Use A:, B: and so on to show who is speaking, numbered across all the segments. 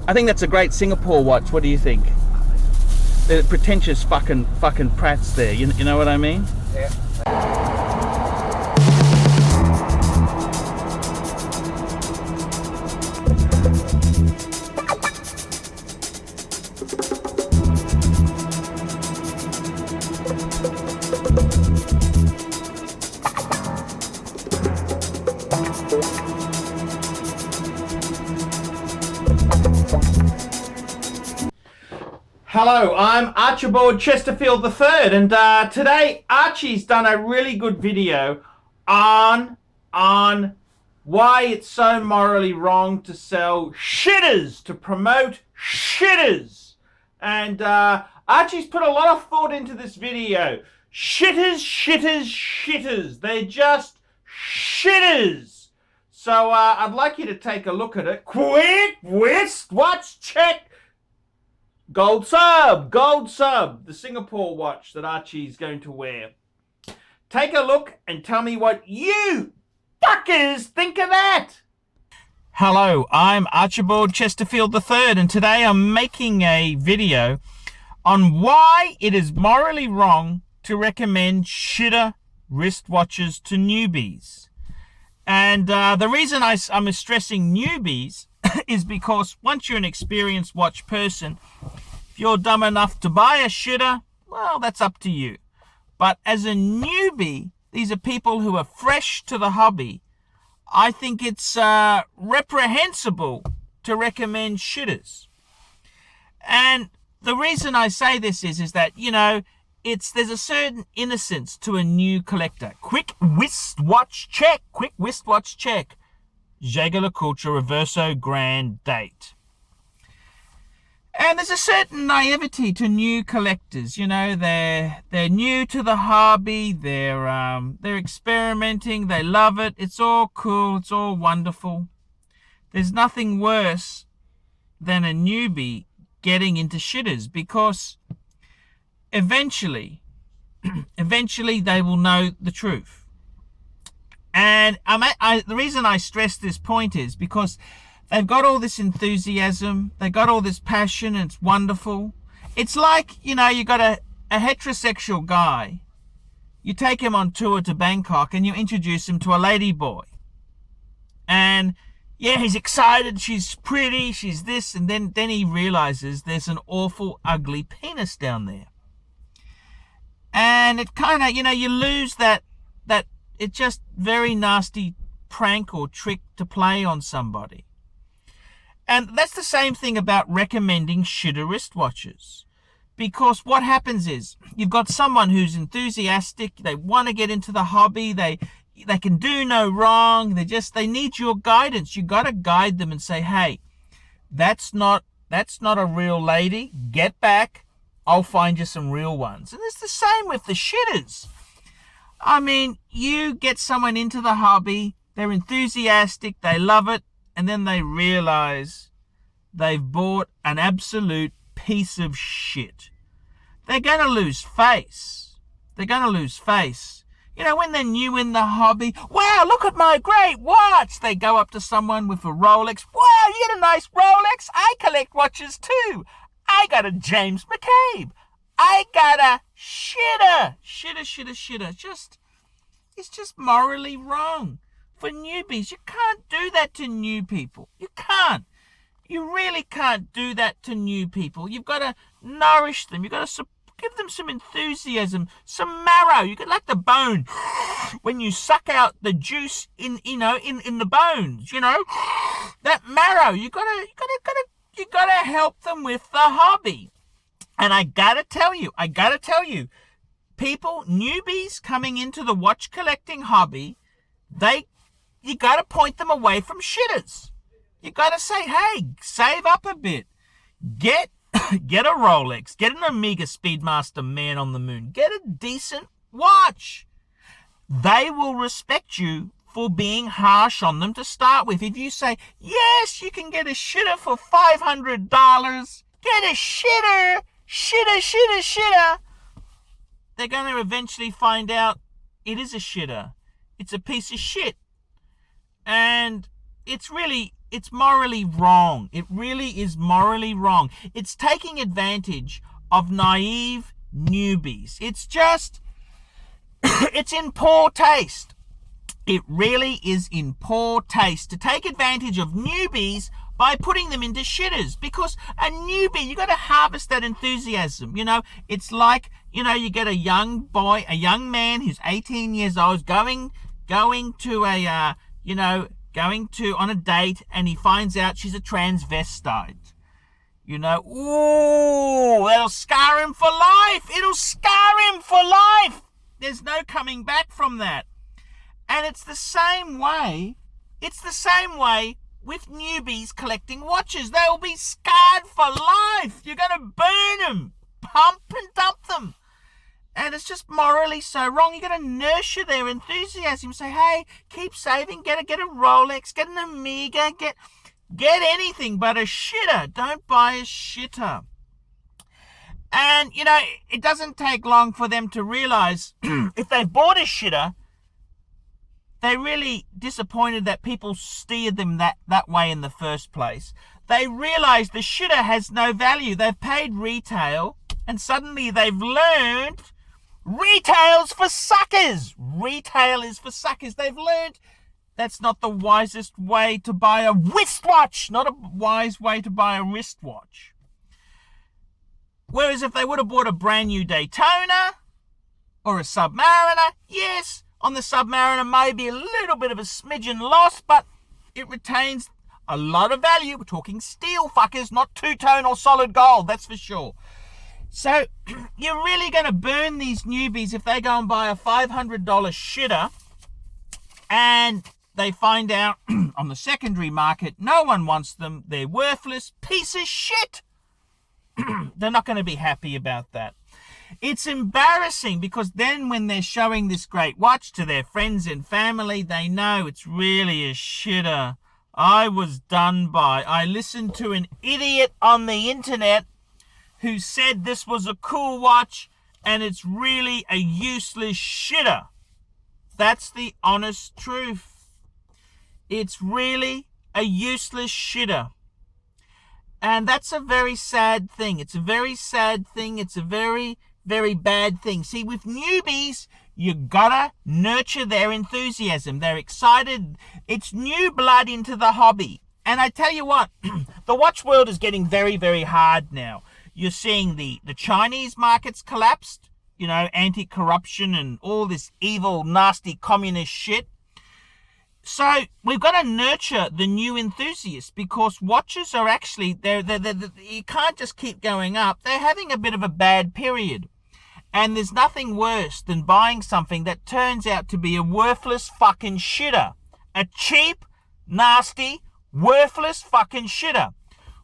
A: I think that's a great Singapore watch. What do you think? The pretentious fucking prats there. You know what I mean?
B: Yeah.
A: Hello, I'm Archibald Chesterfield III, and today Archie's done a really good video on why it's so morally wrong to sell shitters, to promote shitters. And Archie's put a lot of thought into this video. Shitters, shitters, shitters. They're just shitters. So I'd like you to take a look at it. Quick, wristwatch check. Gold sub, the Singapore watch that Archie's going to wear. Take a look and tell me what you fuckers think of that. Hello, I'm Archibald Chesterfield III, and today I'm making a video on why it is morally wrong to recommend shitter wristwatches to newbies. And the reason I'm stressing newbies is because once you're an experienced watch person, if you're dumb enough to buy a shitter, well, that's up to you. But as a newbie, these are people who are fresh to the hobby. I think it's reprehensible to recommend shitters. And the reason I say this is that, you know, there's a certain innocence to a new collector. Quick wristwatch check. Jaeger-LeCoultre Reverso Grand Date. And there's a certain naivety to new collectors. You know, they're new to the hobby. They're experimenting. They love it. It's all cool. It's all wonderful. There's nothing worse than a newbie getting into shitters, because eventually they will know the truth. And the reason I stress this point is because they've got all this enthusiasm, they've got all this passion, and it's wonderful. It's like, you know, you got a heterosexual guy, you take him on tour to Bangkok and you introduce him to a lady boy. And yeah, he's excited, she's pretty, she's this, and then he realizes there's an awful, ugly penis down there. And it kind of, you know, you lose that it's just very nasty prank or trick to play on somebody. And that's the same thing about recommending shitter wristwatches. Because what happens is, you've got someone who's enthusiastic, they want to get into the hobby, they can do no wrong, they need your guidance. You got to guide them and say, hey, that's not a real lady, get back, I'll find you some real ones. And it's the same with the shitters. I mean, you get someone into the hobby, they're enthusiastic, they love it, and then they realize they've bought an absolute piece of shit. They're going to lose face. You know, when they're new in the hobby, wow, look at my great watch. They go up to someone with a Rolex. Wow, you get a nice Rolex? I collect watches too. I got a James McCabe. I got a shitter. It's just morally wrong for newbies. You can't do that to new people. You can't. You really can't do that to new people. You've got to nourish them. You've got to give them some enthusiasm, some marrow. You get like the bone when you suck out the juice in the bones. You know, that marrow. You gotta help them with the hobby. And I gotta tell you, people, newbies coming into the watch collecting hobby, you gotta point them away from shitters. You gotta say, hey, save up a bit. Get a Rolex, get an Omega Speedmaster Man on the Moon, get a decent watch. They will respect you for being harsh on them to start with. If you say, yes, you can get a shitter for $500, get a shitter, they're going to eventually find out it is a shitter. It's a piece of shit. And it's really it's morally wrong. It really is morally wrong. It's taking advantage of naive newbies. It's just, it's in poor taste. It really is in poor taste to take advantage of newbies by putting them into shitters, because a newbie, you got to harvest that enthusiasm. You know, it's like, you know, you get a young boy, a young man who's 18 years old, going to a, going to on a date, and he finds out she's a transvestite. You know, ooh, that'll scar him for life. It'll scar him for life. There's no coming back from that. And it's the same way with newbies collecting watches. They'll be scarred for life. You're going to burn them, pump and dump them. And it's just morally so wrong. You're going to nurture their enthusiasm. Say, hey, keep saving, get a Rolex, get an Omega, get anything but a shitter. Don't buy a shitter. And, you know, it doesn't take long for them to realize if they've bought a shitter, they're really disappointed that people steered them that way in the first place. They realize the shitter has no value. They've paid retail, and suddenly they've learned retail's for suckers. Retail is for suckers. They've learned that's not the wisest way to buy a wristwatch. Not a wise way to buy a wristwatch. Whereas if they would have bought a brand new Daytona or a Submariner, yes, on the Submariner, maybe a little bit of a smidgen loss, but it retains a lot of value. We're talking steel, fuckers, not two-tone or solid gold, that's for sure. So you're really going to burn these newbies if they go and buy a $500 shitter and they find out on the secondary market no one wants them, they're worthless, piece of shit. They're not going to be happy about that. It's embarrassing because then when they're showing this great watch to their friends and family, they know it's really a shitter. I was done by. I listened to an idiot on the internet who said this was a cool watch and it's really a useless shitter. That's the honest truth. It's really a useless shitter. And that's a very sad thing. It's a very sad thing. It's a very, very bad thing. See, with newbies, you gotta nurture their enthusiasm. They're excited. It's new blood into the hobby. And I tell you what, the watch world is getting very, very hard now. You're seeing the Chinese markets collapsed, you know, anti-corruption and all this evil, nasty communist shit. So we've got to nurture the new enthusiasts because watches are actually, you can't just keep going up. They're having a bit of a bad period. And there's nothing worse than buying something that turns out to be a worthless fucking shitter. A cheap, nasty, worthless fucking shitter.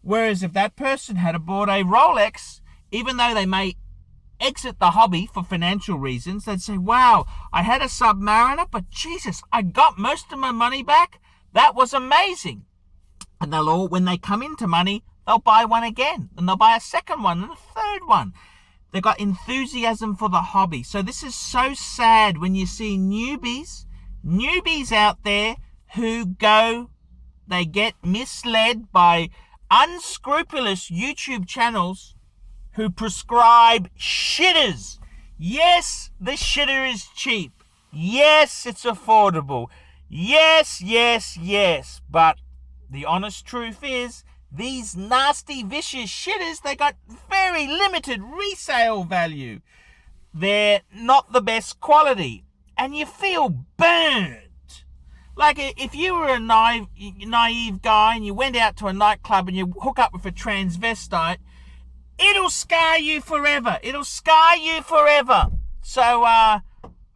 A: Whereas if that person had bought a Rolex, even though they may exit the hobby for financial reasons, they'd say, wow, I had a Submariner, but Jesus, I got most of my money back. That was amazing. And they'll all, when they come into money, they'll buy one again, and they'll buy a second one and a third one. They've got enthusiasm for the hobby. So this is so sad when you see newbies out there who they get misled by unscrupulous YouTube channels who prescribe shitters. Yes, the shitter is cheap. Yes, it's affordable. Yes. But the honest truth is, these nasty, vicious shitters, they got very limited resale value. They're not the best quality. And you feel burnt. Like if you were a naive guy and you went out to a nightclub and you hook up with a transvestite, it'll scar you forever. It'll scar you forever. So,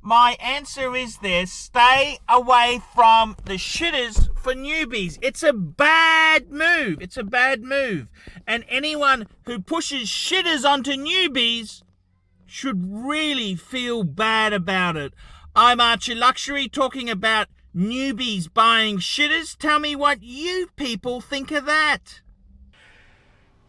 A: my answer is this. Stay away from the shitters for newbies. It's a bad move. It's a bad move. And anyone who pushes shitters onto newbies should really feel bad about it. I'm Archie Luxury talking about newbies buying shitters. Tell me what you people think of that.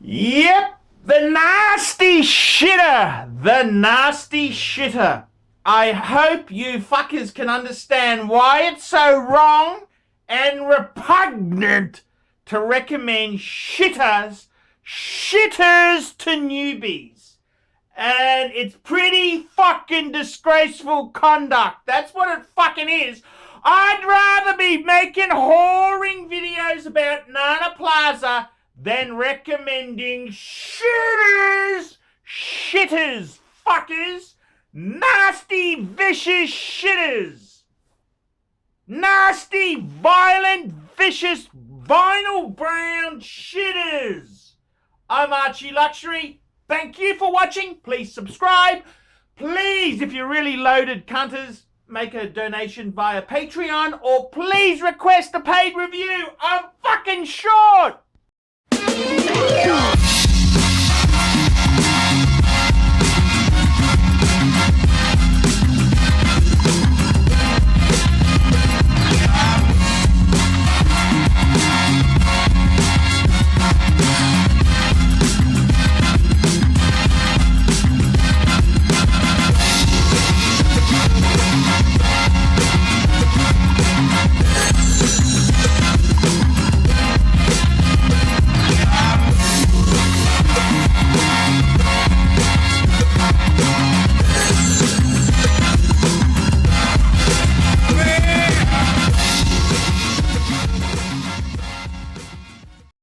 A: Yep. The nasty shitter. The nasty shitter. I hope you fuckers can understand why it's so wrong and repugnant to recommend shitters to newbies. And it's pretty fucking disgraceful conduct. That's what it fucking is. I'd rather be making whoring videos about Nana Plaza than recommending shitters, fuckers, nasty, vicious shitters. Nasty, violent, vicious, vinyl brown shitters. I'm Archie Luxury. Thank you for watching. Please subscribe. Please, if you're really loaded cunters, make a donation via Patreon, or please request a paid review. I'm fucking short.